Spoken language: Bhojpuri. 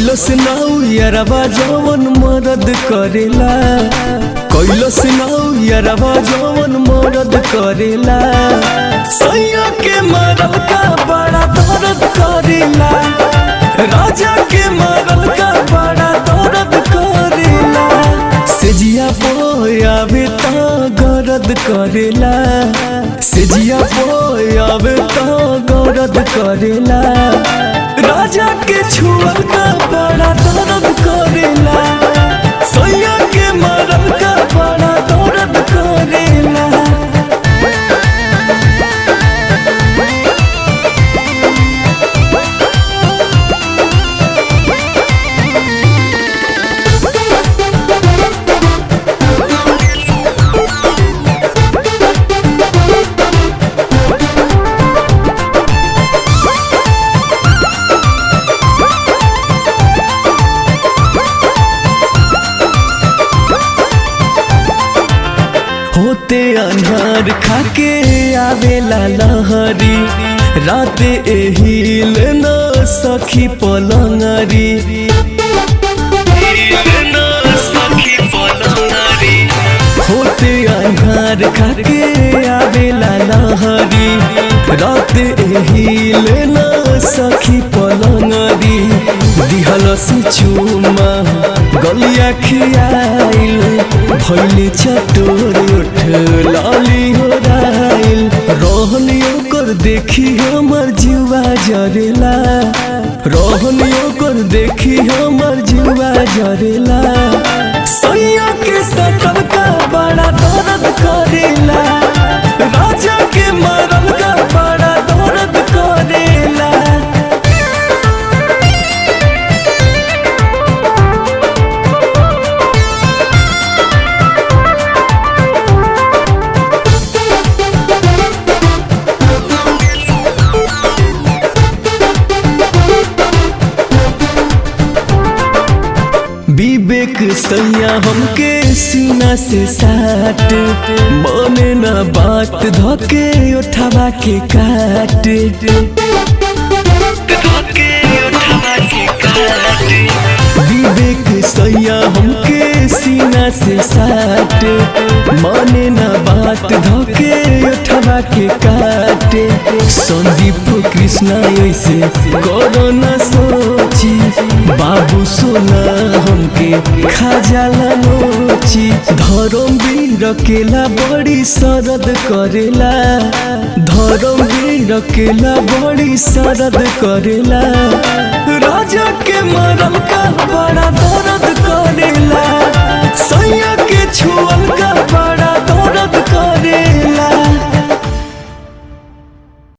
कैलस नाउ यारबा जवन मरद करेला कैलस नाउ यारबा जवन मरद करेला सैया के मरल का बड़ा दर्द करेला राजा के मरल का बड़ा दर्द करेला सेजिया पोयावे ता गरद करेला सेजिया पोयावे ता गरद करेला राजा के छुअल का बड़ा दर्द करेला सैया के मरल का बड़ा दर्द करेला। होते अन्हार खाके आवेला लहरी राते एहिल न सखी पलंगरी होते अन्हार खाके आवेला लहरी राते एहिल न सखी पलंगरी दिहलस चुमा गलिया खियाइल भैले चटोर उठ लाली हो राइल रहनियो कर देखी हमर जीवा जरेला रहनियो कर देखी हमर जीवा जरेला सैया के सकल का बड़ा दर्द करेला राजा के मरल का बड़ा दर्द करेला। विवेक सैया हमके सीना से साट मने ना बात धके उठावा के काट विवेक सैया हमके सीना से साट मने ना बात धके उठावा के काट संदीप कृष्णा ऐसे करो ना सोची बाबू सोना हमके खाजाला नोची धरम भी रकेला बड़ी सरद करेला धरम भी रकेला बड़ी सरद करेला राजा के मरल का बड़ा दर्द करेला।